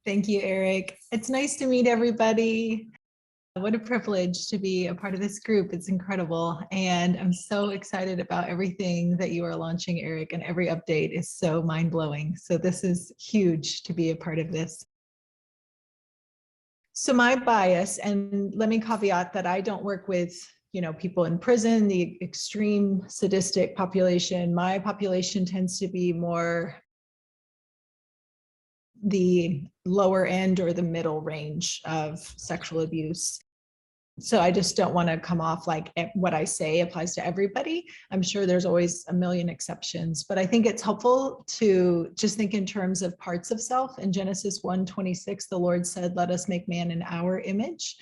Thank you, Eric. It's nice to meet everybody. What a privilege to be a part of this group. It's incredible. And I'm so excited about everything that you are launching, Eric, and every update is so mind-blowing. So this is huge to be a part of this. So my bias, and let me caveat that I don't work with people in prison, the extreme sadistic population. My population tends to be more the lower end or the middle range of sexual abuse. So I just don't want to come off like what I say applies to everybody. I'm sure there's always a million exceptions, but I think it's helpful to just think in terms of parts of self. In Genesis 1:26, the Lord said, "Let us make man in our image."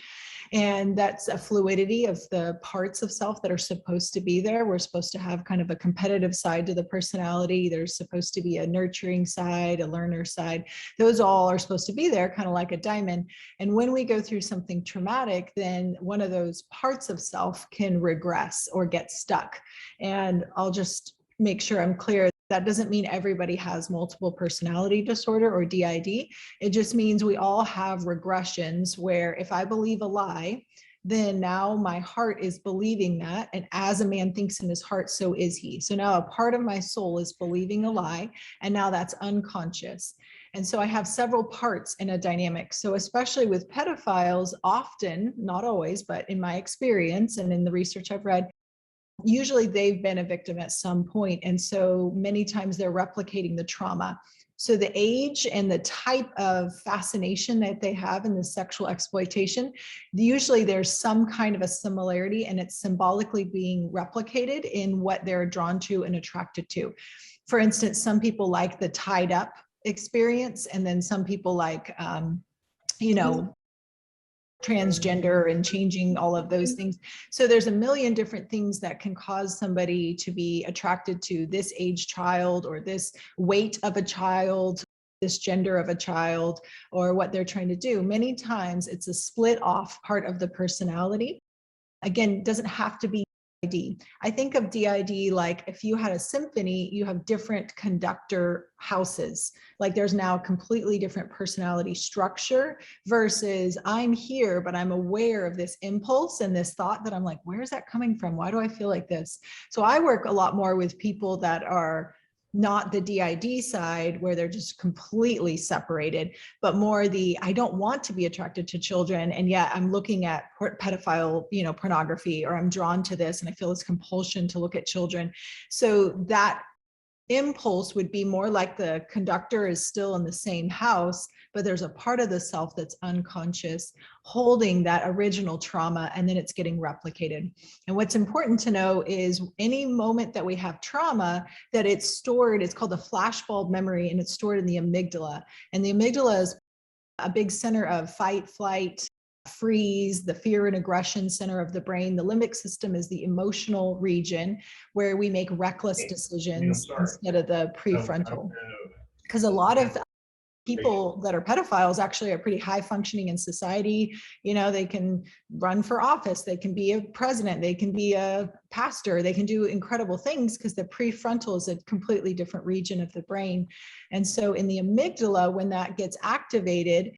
And that's a fluidity of the parts of self that are supposed to be there. We're supposed to have kind of a competitive side to the personality. There's supposed to be a nurturing side, a learner side. Those all are supposed to be there, kind of like a diamond. And when we go through something traumatic, then one of those parts of self can regress or get stuck. And I'll just make sure I'm clear. That doesn't mean everybody has multiple personality disorder or DID. It just means we all have regressions where if I believe a lie, then now my heart is believing that. And as a man thinks in his heart, so is he. So now a part of my soul is believing a lie, and now that's unconscious. And so I have several parts in a dynamic. So especially with pedophiles, often, not always, but in my experience and in the research I've read, usually they've been a victim at some point. And so many times they're replicating the trauma. So the age and the type of fascination that they have in the sexual exploitation, usually there's some kind of a similarity and it's symbolically being replicated in what they're drawn to and attracted to. For instance, some people like the tied up experience, and then some people like, transgender and changing all of those things. So there's a million different things that can cause somebody to be attracted to this age child or this weight of a child, this gender of a child, or what they're trying to do. Many times it's a split off part of the personality. Again, it doesn't have to be DID. I think of DID like if you had a symphony, you have different conductor houses. Like there's now a completely different personality structure versus I'm here, but I'm aware of this impulse and this thought that I'm like, where is that coming from? Why do I feel like this? So I work a lot more with people that are not the DID side where they're just completely separated, but more the, I don't want to be attracted to children. And yet I'm looking at pedophile, pornography, or I'm drawn to this and I feel this compulsion to look at children. So that impulse would be more like the conductor is still in the same house, but there's a part of the self that's unconscious holding that original trauma, and then it's getting replicated. And what's important to know is any moment that we have trauma, that it's stored, it's called a flashbulb memory, and it's stored in the amygdala. And the amygdala is a big center of fight, flight, freeze, the fear and aggression center of the brain. The limbic system is the emotional region where we make reckless decisions instead of the prefrontal. Because a lot of people that are pedophiles actually are pretty high functioning in society. They can run for office, they can be a president, they can be a pastor, they can do incredible things because the prefrontal is a completely different region of the brain. And so in the amygdala, when that gets activated,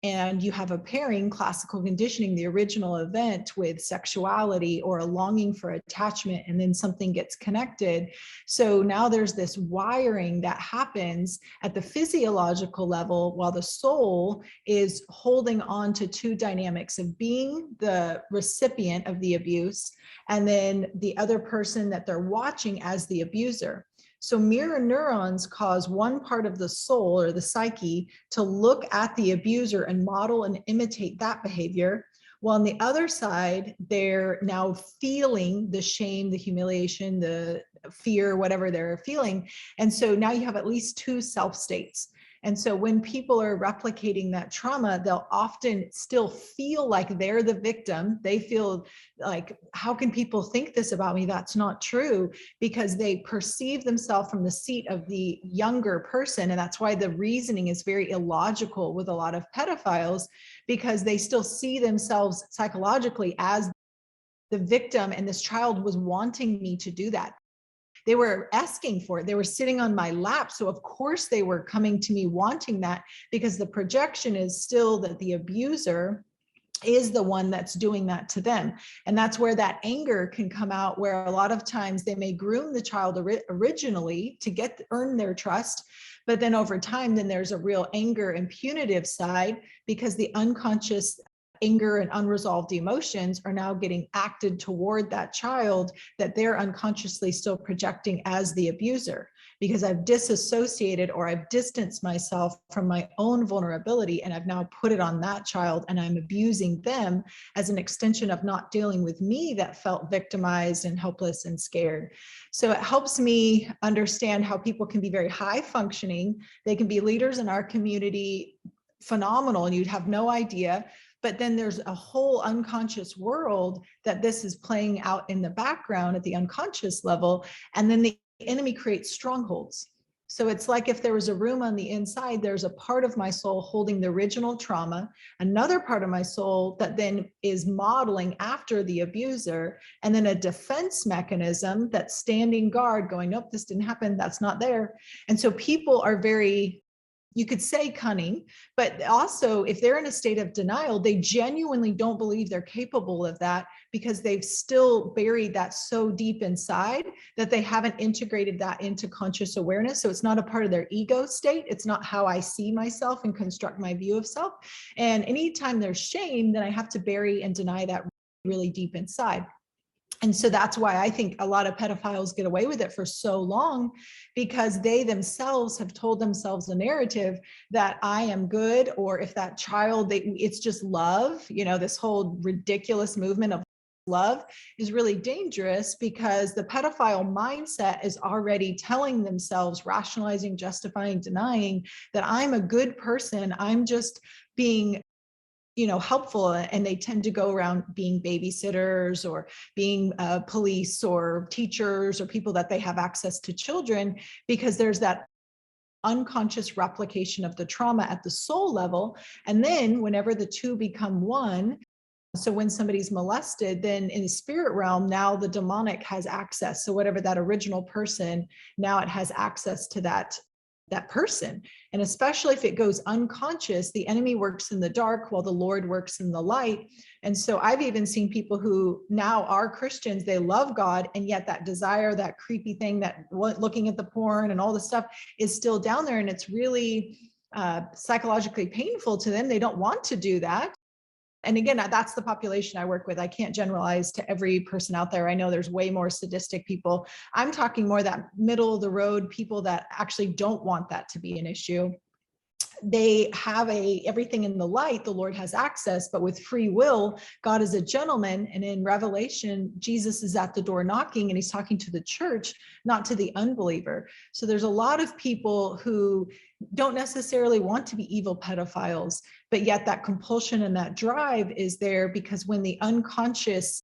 and you have a pairing, classical conditioning, the original event with sexuality or a longing for attachment, and then something gets connected. So now there's this wiring that happens at the physiological level while the soul is holding on to two dynamics of being the recipient of the abuse and then the other person that they're watching as the abuser. So mirror neurons cause one part of the soul or the psyche to look at the abuser and model and imitate that behavior, while on the other side, they're now feeling the shame, the humiliation, the fear, whatever they're feeling. And so now you have at least two self states. And so when people are replicating that trauma, they'll often still feel like they're the victim. They feel like, how can people think this about me? That's not true, because they perceive themselves from the seat of the younger person. And that's why the reasoning is very illogical with a lot of pedophiles, because they still see themselves psychologically as the victim, and this child was wanting me to do that. They were asking for it. They were sitting on my lap. So of course they were coming to me wanting that, because the projection is still that the abuser is the one that's doing that to them. And that's where that anger can come out, where a lot of times they may groom the child originally to earn their trust, but then over time, then there's a real anger and punitive side, because the unconscious anger and unresolved emotions are now getting acted toward that child that they're unconsciously still projecting as the abuser, because I've disassociated or I've distanced myself from my own vulnerability, and I've now put it on that child, and I'm abusing them as an extension of not dealing with me that felt victimized and helpless and scared. So it helps me understand how people can be very high functioning. They can be leaders in our community, phenomenal, and you'd have no idea. But then there's a whole unconscious world that this is playing out in the background at the unconscious level. And then the enemy creates strongholds. So it's like if there was a room on the inside, there's a part of my soul holding the original trauma, another part of my soul that then is modeling after the abuser, and then a defense mechanism that's standing guard going, nope, this didn't happen, that's not there. And so people are very, you could say cunning, but also if they're in a state of denial, they genuinely don't believe they're capable of that, because they've still buried that so deep inside that they haven't integrated that into conscious awareness. So it's not a part of their ego state. It's not how I see myself and construct my view of self. And anytime there's shame, then I have to bury and deny that really deep inside. And so that's why I think a lot of pedophiles get away with it for so long, because they themselves have told themselves a narrative that I am good, or if that child, it's just love. You know, this whole ridiculous movement of love is really dangerous, because the pedophile mindset is already telling themselves, rationalizing, justifying, denying that I'm a good person. I'm just being helpful, and they tend to go around being babysitters or being police or teachers or people that they have access to children, because there's that unconscious replication of the trauma at the soul level. And then whenever the two become one, so when somebody's molested, then in the spirit realm, now the demonic has access. So whatever that original person, now it has access to that person. And especially if it goes unconscious, the enemy works in the dark while the Lord works in the light. And so I've even seen people who now are Christians, they love God, and yet that desire, that creepy thing, that looking at the porn and all the stuff is still down there. And it's really psychologically painful to them. They don't want to do that. And again, that's the population I work with. I can't generalize to every person out there. I know there's way more sadistic people. I'm talking more that middle of the road people that actually don't want that to be an issue. They have everything in the light, the Lord has access, but with free will, God is a gentleman. And in Revelation, Jesus is at the door knocking, and he's talking to the church, not to the unbeliever. So there's a lot of people who don't necessarily want to be evil pedophiles, but yet that compulsion and that drive is there, because when the unconscious,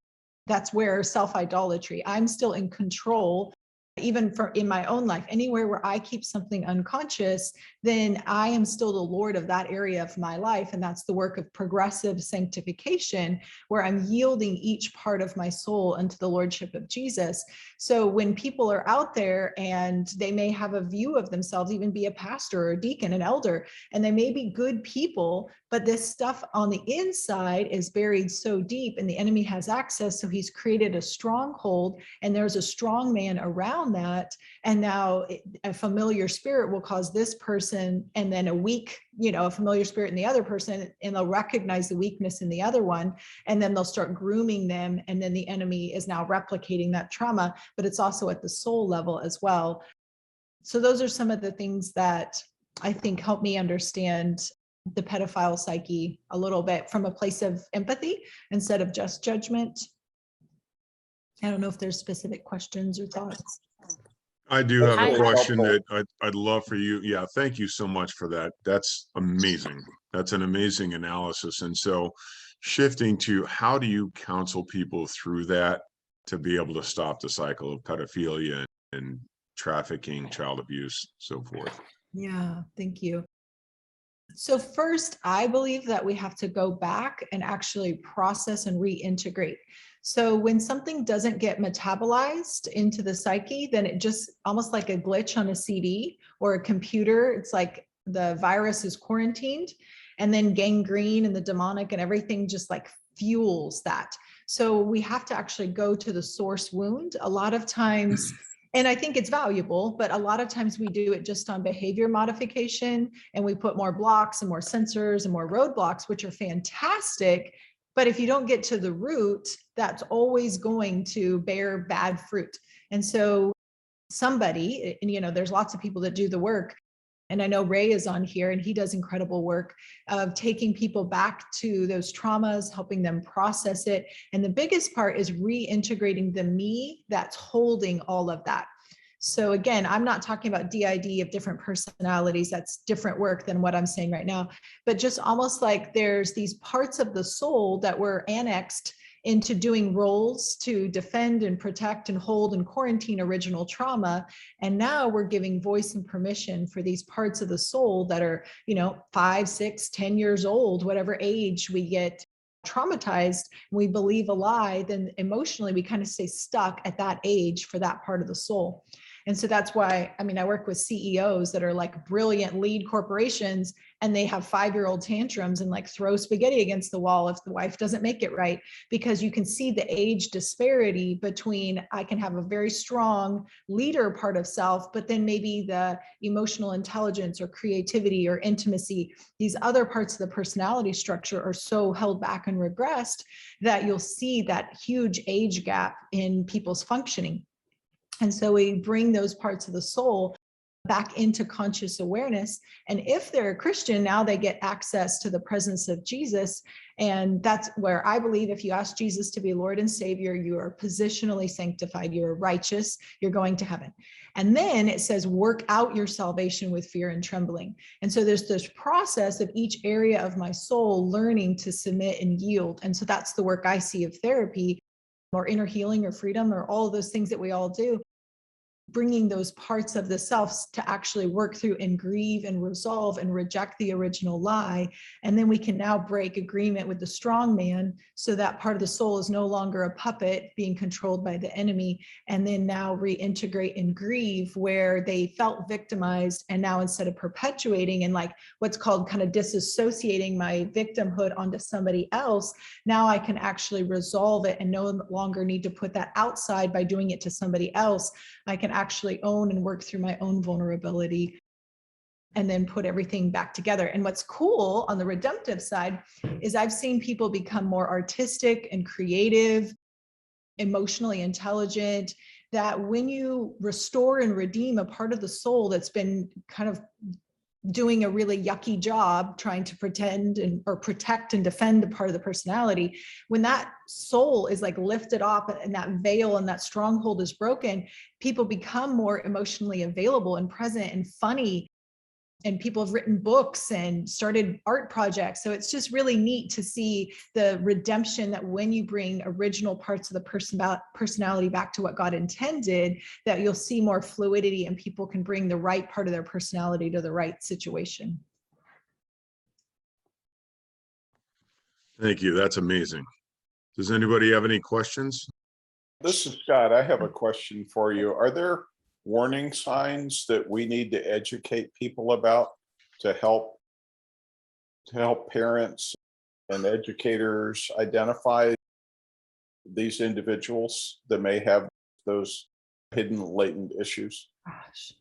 that's where self-idolatry, I'm still in control. Even in my own life, anywhere where I keep something unconscious, then I am still the Lord of that area of my life. And that's the work of progressive sanctification, where I'm yielding each part of my soul unto the Lordship of Jesus. So when people are out there and they may have a view of themselves, even be a pastor or a deacon, an elder, and they may be good people, but this stuff on the inside is buried so deep and the enemy has access. So he's created a stronghold, and there's a strong man around that. And now a familiar spirit will cause this person, and then a familiar spirit in the other person, and they'll recognize the weakness in the other one, and then they'll start grooming them. And then the enemy is now replicating that trauma, but it's also at the soul level as well. So those are some of the things that I think help me understand the pedophile psyche a little bit from a place of empathy instead of just judgment. I don't know if there's specific questions or thoughts. I do have a question that I'd love for you. Yeah, thank you so much for that. That's amazing. That's an amazing analysis. And so shifting to, how do you counsel people through that to be able to stop the cycle of pedophilia and trafficking, child abuse, so forth? Yeah, thank you. So first, I believe that we have to go back and actually process and reintegrate. So when something doesn't get metabolized into the psyche, then it just almost like a glitch on a CD or a computer. It's like the virus is quarantined, and then gangrene and the demonic and everything just like fuels that. So we have to actually go to the source wound a lot of times. And I think it's valuable, but a lot of times we do it just on behavior modification, and we put more blocks and more sensors and more roadblocks, which are fantastic. But if you don't get to the root, that's always going to bear bad fruit. And so somebody, and there's lots of people that do the work. And I know Ray is on here, and he does incredible work of taking people back to those traumas, helping them process it. And the biggest part is reintegrating the me that's holding all of that. So again, I'm not talking about DID of different personalities. That's different work than what I'm saying right now. But just almost like there's these parts of the soul that were annexed into doing roles to defend and protect and hold and quarantine original trauma. And now we're giving voice and permission for these parts of the soul that are, 5, 6, 10 years old, whatever age we get traumatized, we believe a lie, then emotionally we kind of stay stuck at that age for that part of the soul. And so that's why, I work with CEOs that are like brilliant lead corporations, and they have 5-year-old tantrums and like throw spaghetti against the wall if the wife doesn't make it right, because you can see the age disparity between, I can have a very strong leader part of self, but then maybe the emotional intelligence or creativity or intimacy, these other parts of the personality structure are so held back and regressed that you'll see that huge age gap in people's functioning. And so we bring those parts of the soul back into conscious awareness. And if they're a Christian, now they get access to the presence of Jesus. And that's where I believe if you ask Jesus to be Lord and Savior, you are positionally sanctified, you're righteous, you're going to heaven. And then it says, work out your salvation with fear and trembling. And so there's this process of each area of my soul learning to submit and yield. And so that's the work I see of therapy or inner healing or freedom or all of those things that we all do, bringing those parts of the self to actually work through and grieve and resolve and reject the original lie. And then we can now break agreement with the strong man, so that part of the soul is no longer a puppet being controlled by the enemy. And then now reintegrate and grieve where they felt victimized. And now instead of perpetuating and like what's called kind of disassociating my victimhood onto somebody else, now I can actually resolve it and no longer need to put that outside by doing it to somebody else. I can actually own and work through my own vulnerability and then put everything back together. And what's cool on the redemptive side is I've seen people become more artistic and creative, emotionally intelligent, that when you restore and redeem a part of the soul that's been kind of doing a really yucky job trying to pretend or protect and defend a part of the personality, when that soul is like lifted off and that veil and that stronghold is broken, people become more emotionally available and present and funny. And people have written books and started art projects. So it's just really neat to see the redemption, that when you bring original parts of the personality back to what God intended, that you'll see more fluidity and people can bring the right part of their personality to the right situation. Thank you. That's amazing. Does anybody have any questions? This is Scott. I have a question for you. Are there warning signs that we need to educate people about to help parents and educators identify these individuals that may have those hidden latent issues? Gosh,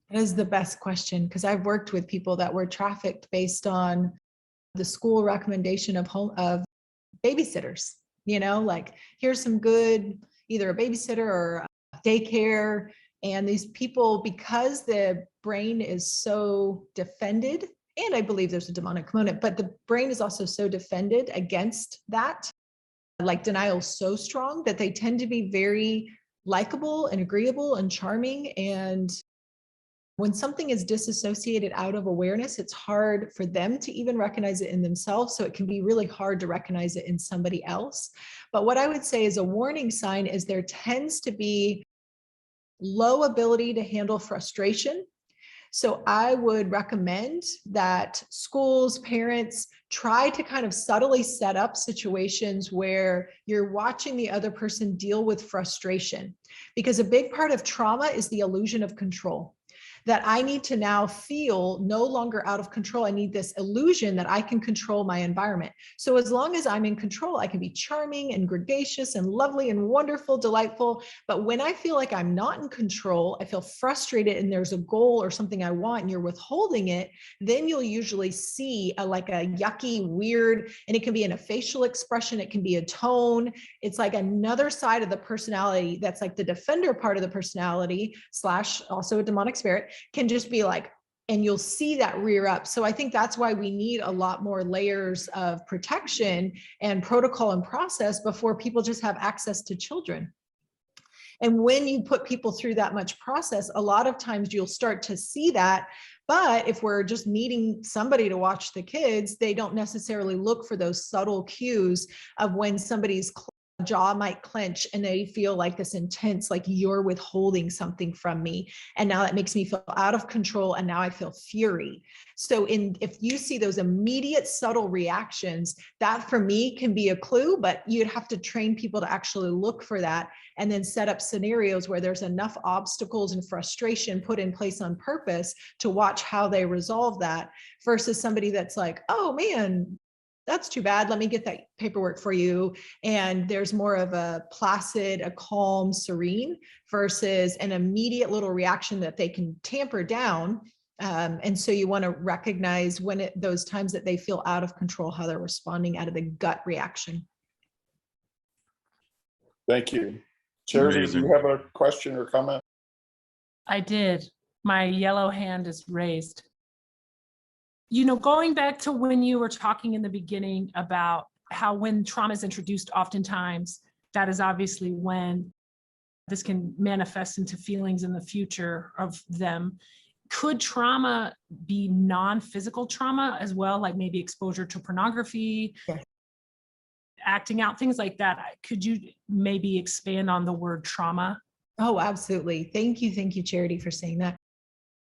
that is the best question, because I've worked with people that were trafficked based on the school recommendation of babysitters, like here's some good, either a babysitter or a daycare. And these people, because the brain is so defended, and I believe there's a demonic component, but the brain is also so defended against that, like denial so strong that they tend to be very likable and agreeable and charming. And when something is disassociated out of awareness, it's hard for them to even recognize it in themselves. So it can be really hard to recognize it in somebody else. But what I would say is a warning sign is there tends to be low ability to handle frustration. So I would recommend that schools, parents try to kind of subtly set up situations where you're watching the other person deal with frustration, because a big part of trauma is the illusion of control. That I need to now feel no longer out of control. I need this illusion that I can control my environment. So as long as I'm in control, I can be charming and gregarious and lovely and wonderful, delightful. But when I feel like I'm not in control, I feel frustrated and there's a goal or something I want and you're withholding it, then you'll usually see like a yucky, weird, and it can be in a facial expression, it can be a tone. It's like another side of the personality that's like the defender part of the personality / also a demonic spirit can just be like, and you'll see that rear up. So I think that's why we need a lot more layers of protection and protocol and process before people just have access to children. And when you put people through that much process, a lot of times you'll start to see that. But if we're just needing somebody to watch the kids, they don't necessarily look for those subtle cues of when somebody's jaw might clench and they feel like this intense, like you're withholding something from me. And now that makes me feel out of control. And now I feel fury. So if you see those immediate subtle reactions, that for me can be a clue, but you'd have to train people to actually look for that and then set up scenarios where there's enough obstacles and frustration put in place on purpose to watch how they resolve that, versus somebody that's like, oh man, that's too bad. Let me get that paperwork for you. And there's more of a placid, a calm, serene versus an immediate little reaction that they can tamper down. And so you want to recognize when those times that they feel out of control, how they're responding out of the gut reaction. Thank you. Charity, do you have a question or comment? I did. My yellow hand is raised. You know, going back to when you were talking in the beginning about how when trauma is introduced, oftentimes that is obviously when this can manifest into feelings in the future of them. Could trauma be non-physical trauma as well, like maybe exposure to pornography, yes, acting out, things like that? Could you maybe expand on the word trauma? Oh, absolutely. Thank you, Charity, for saying that.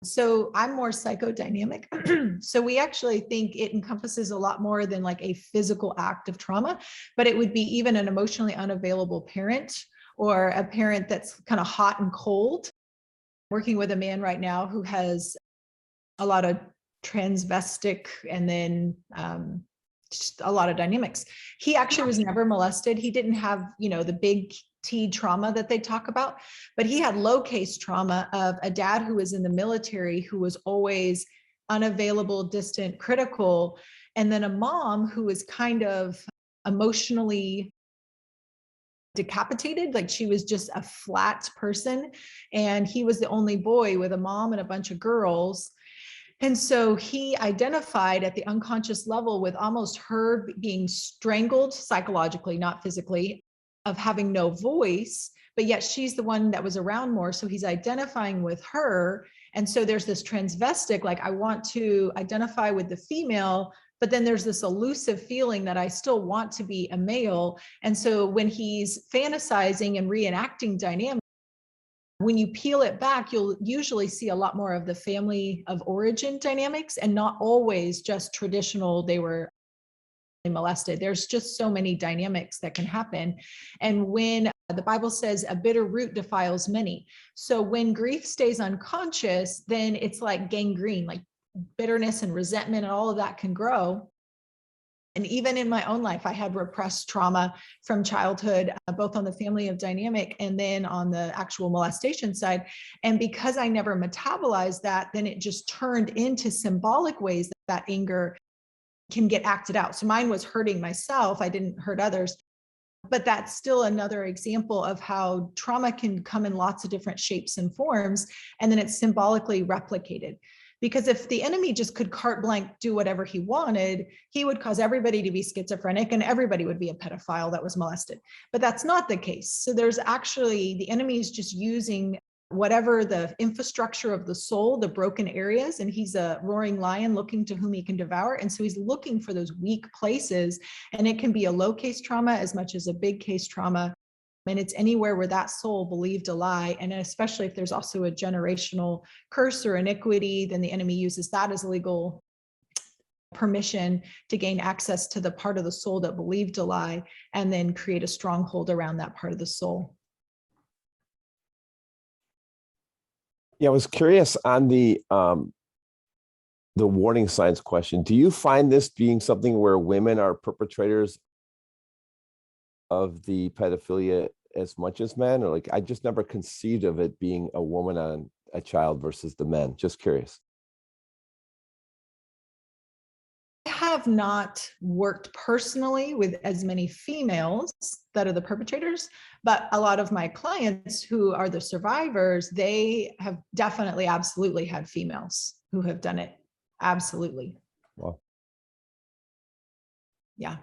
So I'm more psychodynamic. So we actually think it encompasses a lot more than like a physical act of trauma, but it would be even an emotionally unavailable parent or a parent that's kind of hot and cold. Working with a man right now who has a lot of transvestic and then just a lot of dynamics. He actually was never molested. He didn't have, the big T trauma that they talk about, but he had low case trauma of a dad who was in the military, who was always unavailable, distant, critical, and then a mom who was kind of emotionally decapitated, like she was just a flat person. And he was the only boy with a mom and a bunch of girls. And so he identified at the unconscious level with almost her being strangled psychologically, not physically, of having no voice, but yet she's the one that was around more. So he's identifying with her. And so there's this transvestic, like I want to identify with the female, but then there's this elusive feeling that I still want to be a male. And so when he's fantasizing and reenacting dynamics, when you peel it back, you'll usually see a lot more of the family of origin dynamics and not always just traditional, they were molested. There's just so many dynamics that can happen. And when the Bible says a bitter root defiles many. So when grief stays unconscious, then it's like gangrene, like bitterness and resentment and all of that can grow. And even in my own life, I had repressed trauma from childhood, both on the family of dynamic and then on the actual molestation side. And because I never metabolized that, then it just turned into symbolic ways that anger can get acted out. So mine was hurting myself. I didn't hurt others. But that's still another example of how trauma can come in lots of different shapes and forms, and then it's symbolically replicated. Because if the enemy just could carte blanche do whatever he wanted, he would cause everybody to be schizophrenic and everybody would be a pedophile that was molested. But that's not the case. So there's actually, the enemy is just using whatever the infrastructure of the soul, the broken areas, and he's a roaring lion looking to whom he can devour. And so he's looking for those weak places, and it can be a low case trauma as much as a big case trauma. And it's anywhere where that soul believed a lie. And especially if there's also a generational curse or iniquity, then the enemy uses that as legal permission to gain access to the part of the soul that believed a lie, and then create a stronghold around that part of the soul. Yeah, I was curious on the warning signs question. Do you find this being something where women are perpetrators of the pedophilia as much as men? Or like, I just never conceived of it being a woman on a child versus the men. Just curious. I have not worked personally with as many females that are the perpetrators, but a lot of my clients who are the survivors, they have definitely, absolutely had females who have done it. Absolutely. Wow. Yeah.